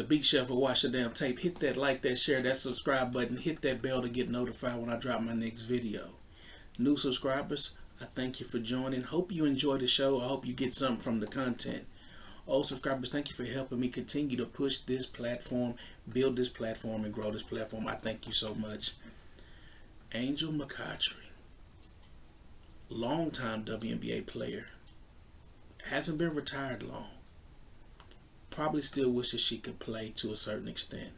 Be sure for watch the damn tape. Hit that like, that share, that subscribe button. Hit that bell to get notified when I drop my next video. New subscribers, I thank you for joining. Hope you enjoy the show. I hope you get something from the content. Old subscribers, thank you for helping me continue to push this platform, build this platform, and grow this platform. I thank you so much. Angel McCoughtry, longtime WNBA player, hasn't been retired long. Probably still wishes she could play to a certain extent.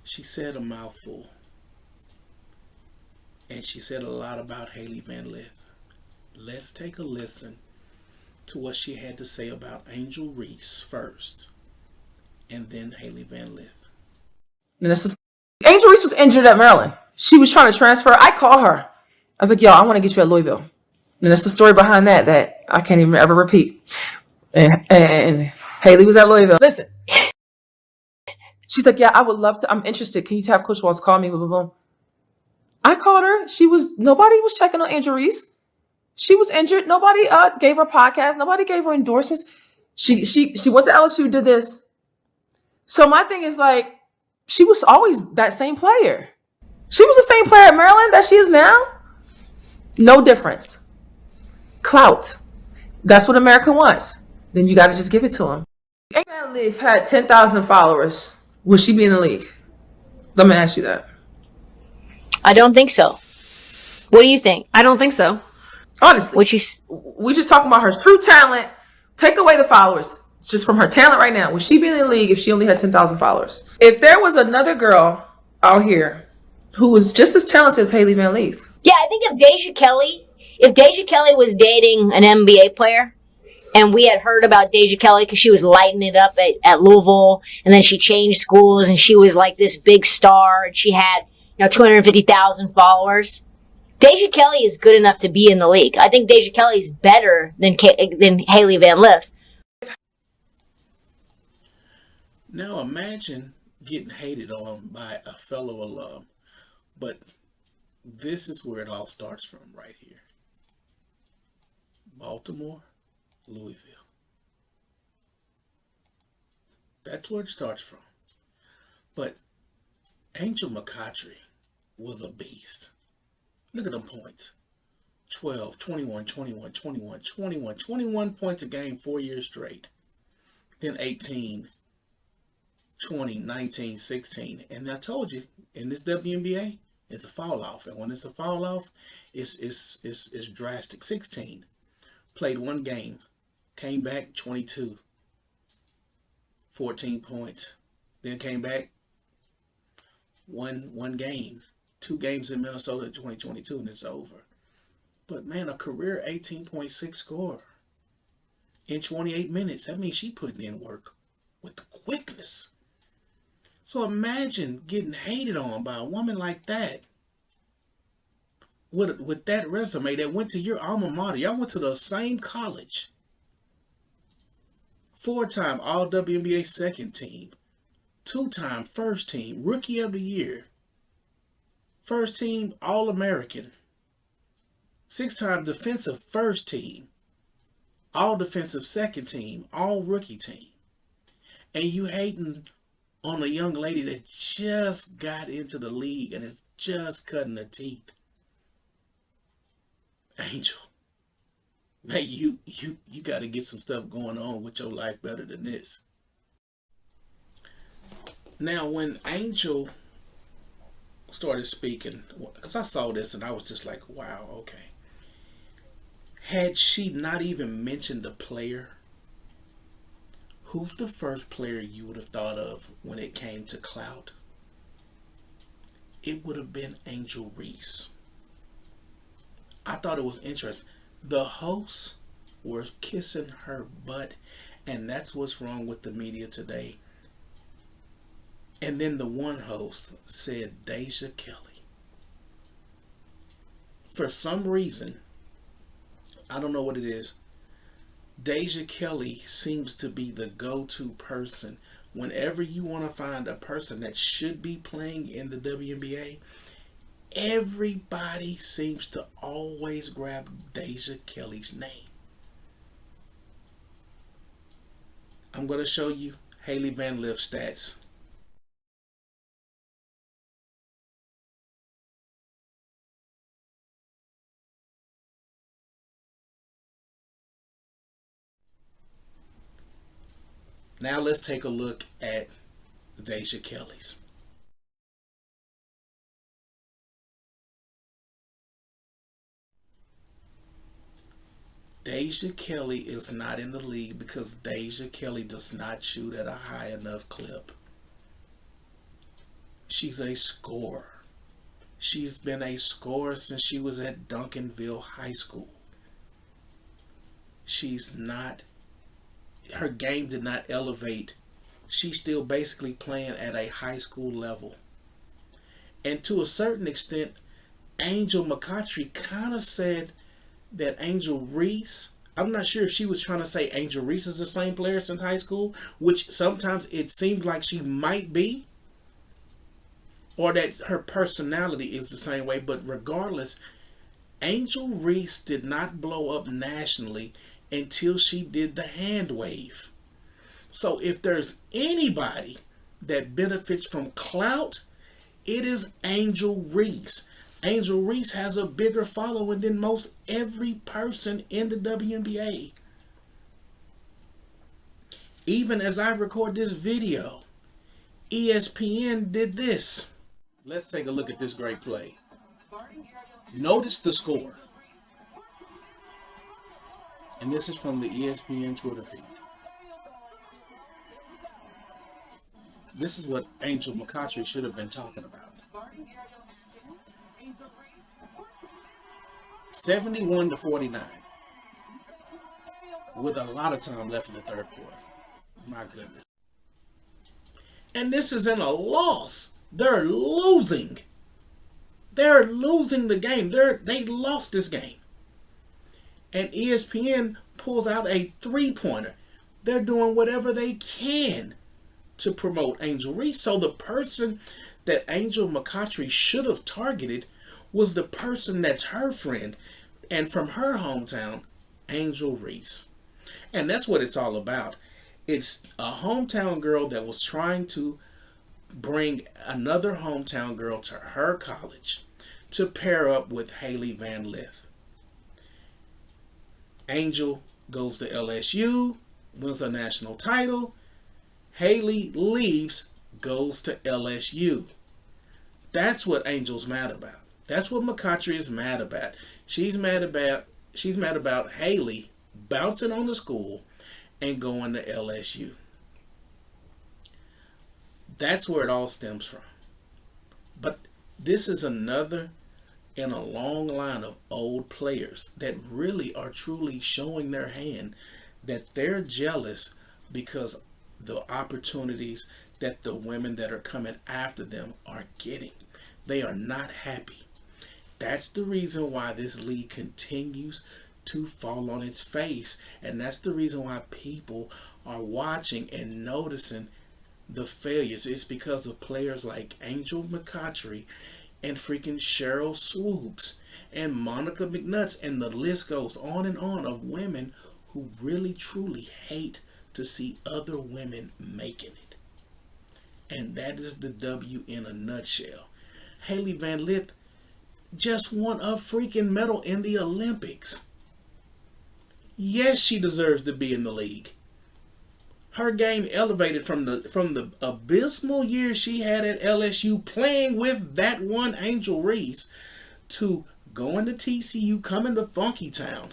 She said a mouthful. And she said a lot about Hailey Van Lith. Let's take a listen to what she had to say about Angel Reese first, and then Hailey Van Lith. Angel Reese was injured at Maryland. She was trying to transfer. I called her. I was like, yo, I want to get you at Louisville. And that's the story behind that I can't even ever repeat. And Hailey was at Louisville. Listen, she's like, yeah, I would love to. I'm interested. Can you have Coach Walls call me? Blah, blah, blah. I called her. Nobody was checking on Angel Reese. She was injured. Nobody gave her podcast. Nobody gave her endorsements. She went to LSU, did this. So my thing is like, she was always that same player. She was the same player at Maryland that she is now. No difference. Clout. That's what America wants. Then you got to just give it to him. Hailey Van Lith had 10,000 followers. Would she be in the league? Let me ask you that. I don't think so. What do you think? I don't think so. Honestly. We just talking about her true talent. Take away the followers. It's just from her talent right now. Would she be in the league if she only had 10,000 followers? If there was another girl out here who was just as talented as Hailey Van Lith. Yeah, I think if Deja Kelly was dating an NBA player, and we had heard about Deja Kelly because she was lighting it up at Louisville, and then she changed schools, and she was like this big star, and she had 250,000 followers. Deja Kelly is good enough to be in the league. I think Deja Kelly is better than Hailey Van Lith. Now imagine getting hated on by a fellow alum, but this is where it all starts from right here. Baltimore, Louisville. That's where it starts from. But Angel McCoughtry was a beast. Look at them points. 12, 21, 21, 21, 21, 21 points a game 4 years straight. Then 18, 20, 19, 16. And I told you, in this WNBA, it's a fall off. And when it's a fall off, it's drastic. 16. Played one game. Came back 22. 14 points. Then came back one game. 2 games in Minnesota in 2022, and it's over. But man, a career 18.6 score in 28 minutes. That means she putting in work with the quickness. So imagine getting hated on by a woman like that. With that resume that went to your alma mater. Y'all went to the same college. 4-time All WNBA second team. 2-time first team. Rookie of the year. First team All American. 6-time defensive first team. All defensive second team. All rookie team. And you hating on a young lady that just got into the league and is just cutting her teeth. Angel, man, you got to get some stuff going on with your life better than this. Now, when Angel started speaking, because I saw this and I was just like, wow, okay. Had she not even mentioned the player, who's the first player you would have thought of when it came to clout? It would have been Angel Reese. I thought it was interesting. The hosts were kissing her butt, and that's what's wrong with the media today. And then the one host said Deja Kelly. For some reason, I don't know what it is, Deja Kelly seems to be the go-to person whenever you want to find a person that should be playing in the WNBA, everybody seems to always grab Deja Kelly's name. I'm going to show you Hailey Van Lith stats. Now let's take a look at Deja Kelly's. Deja Kelly is not in the league because Deja Kelly does not shoot at a high enough clip. She's a scorer. She's been a scorer since she was at Duncanville High School. Her game did not elevate. She's still basically playing at a high school level. And to a certain extent, Angel McCoughtry kind of said that Angel Reese, I'm not sure if she was trying to say Angel Reese is the same player since high school, which sometimes it seems like she might be, or that her personality is the same way. But regardless, Angel Reese did not blow up nationally until she did the hand wave. So if there's anybody that benefits from clout, it is Angel Reese. Angel Reese has a bigger following than most every person in the WNBA. Even as I record this video, ESPN did this. Let's take a look at this great play. Notice the score. And this is from the ESPN Twitter feed. This is what Angel McCoughtry should have been talking about. 71-49. With a lot of time left in the third quarter. My goodness. And this is in a loss. They're losing. They're losing the game. They lost this game. And ESPN pulls out a three-pointer. They're doing whatever they can to promote Angel Reese. So the person that Angel McCoughtry should have targeted was the person that's her friend and from her hometown, Angel Reese. And that's what it's all about. It's a hometown girl that was trying to bring another hometown girl to her college to pair up with Hailey Van Lith. Angel goes to LSU, wins a national title. Hailey leaves, goes to LSU. That's what Angel's mad about. That's what McCoughtry is mad about. She's mad about Hailey bouncing on the school and going to LSU. That's where it all stems from. But this is another in a long line of old players that really are truly showing their hand that they're jealous because the opportunities that the women that are coming after them are getting. They are not happy. That's the reason why this league continues to fall on its face. And that's the reason why people are watching and noticing the failures. It's because of players like Angel McCoughtry and freaking Cheryl Swoops and Monica McNutt, and the list goes on and on of women who really truly hate to see other women making it. And that is the W in a nutshell. Hailey Van Lith just won a freaking medal in the Olympics. Yes, she deserves to be in the league. Her game elevated from the abysmal years she had at LSU playing with that one Angel Reese to going to TCU, coming to Funky Town,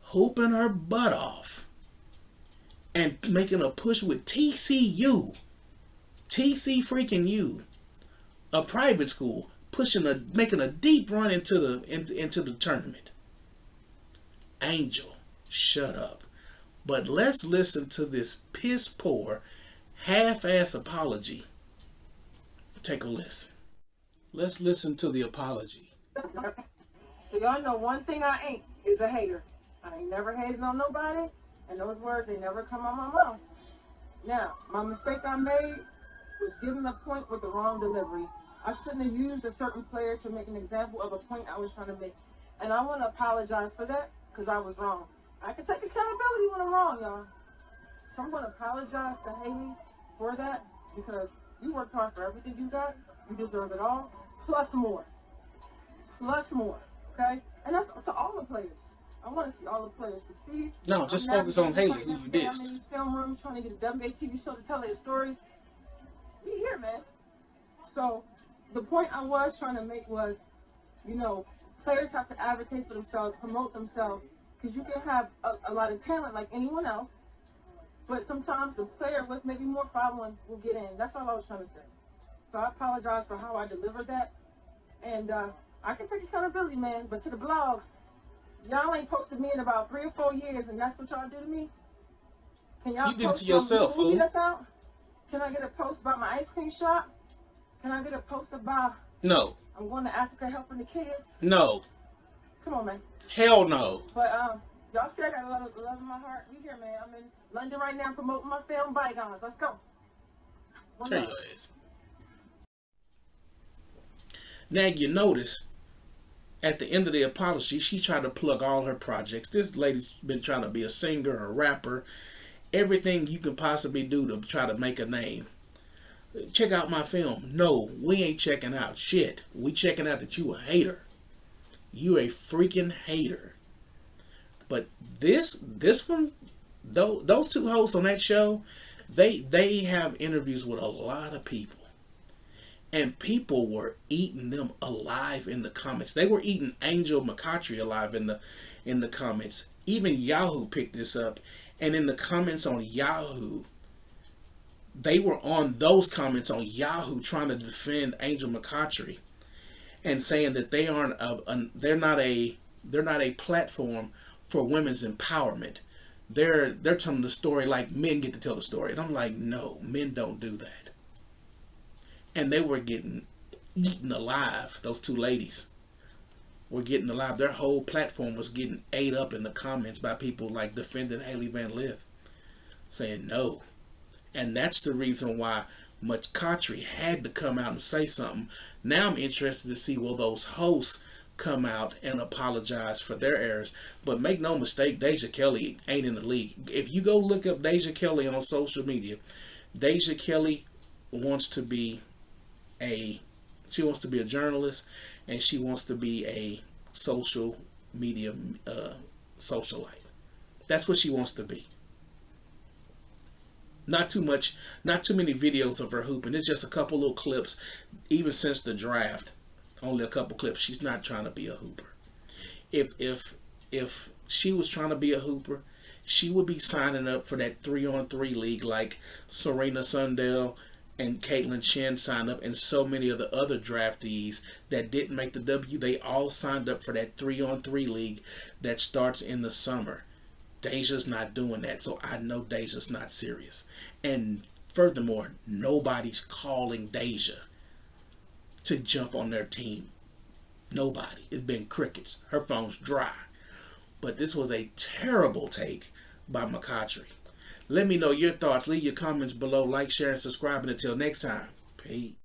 hooping her butt off, and making a push with TCU. TC freaking U, a private school, making a deep run into the tournament. Angel, shut up. But let's listen to this piss poor, half-ass apology. Take a listen. Let's listen to the apology. So y'all know one thing I ain't is a hater. I ain't never hated on nobody, and those words they never come on my mouth. Now, my mistake I made was giving a point with the wrong delivery. I shouldn't have used a certain player to make an example of a point I was trying to make. And I want to apologize for that because I was wrong. I can take accountability when I'm wrong, y'all. So I'm going to apologize to Hailey for that because you worked hard for everything you got. You deserve it all, plus more. Plus more, okay? And that's to all the players. I want to see all the players succeed. No, just focus on Hailey, who you I'm dissed. in these film rooms trying to get a Wnba TV show to tell their stories. We here, man. So the point I was trying to make was, you know, players have to advocate for themselves, promote themselves, because you can have a lot of talent like anyone else, but sometimes a player with maybe more following will get in. That's all I was trying to say. So I apologize for how I delivered that, and I can take accountability, man. But to the blogs, y'all ain't posted me in about 3 or 4 years, and that's what y'all do to me. Can y'all You did it post to yourself, some movie fool. that's out? Can I get a post about my ice cream shop? Can I get a post about No. I'm going to Africa helping the kids? No. Come on, man. Hell no. But y'all see I got a lot of love in my heart. We here, man. I'm in London right now promoting my film Bygones. Let's go. Tell your ass. Now you notice at the end of the apology, she tried to plug all her projects. This lady's been trying to be a singer, a rapper, everything you can possibly do to try to make a name. Check out my film. No, we ain't checking out shit. We checking out that you a hater. You a freaking hater. But this one, those two hosts on that show, they have interviews with a lot of people. And people were eating them alive in the comments. They were eating Angel McCoughtry alive in the comments. Even Yahoo picked this up. And in the comments on Yahoo, they were on those comments on Yahoo trying to defend Angel McCoughtry and saying that they aren't they're not a platform for women's empowerment. They're telling the story like men get to tell the story. And I'm like, no, men don't do that. And they were getting eaten alive. Those two ladies were getting alive. Their whole platform was getting ate up in the comments by people like defending Hailey Van Lith, saying no. And that's the reason why McCoughtry had to come out and say something. Now I'm interested to see will those hosts come out and apologize for their errors. But make no mistake, Deja Kelly ain't in the league. If you go look up Deja Kelly on social media, Deja Kelly wants to be a journalist, and she wants to be a social media socialite. That's what she wants to be. Not too much, not too many videos of her hooping. It's just a couple little clips. Even since the draft, only a couple clips. She's not trying to be a hooper. If she was trying to be a hooper, she would be signing up for that 3-on-3 league like Serena Sundell and Caitlin Chen signed up, and so many of the other draftees that didn't make the W, they all signed up for that 3-on-3 league that starts in the summer. Deja's not doing that, so I know Deja's not serious. And furthermore, nobody's calling Deja to jump on their team. Nobody. It's been crickets. Her phone's dry. But this was a terrible take by McCoughtry. Let me know your thoughts. Leave your comments below. Like, share, and subscribe. And until next time, peace.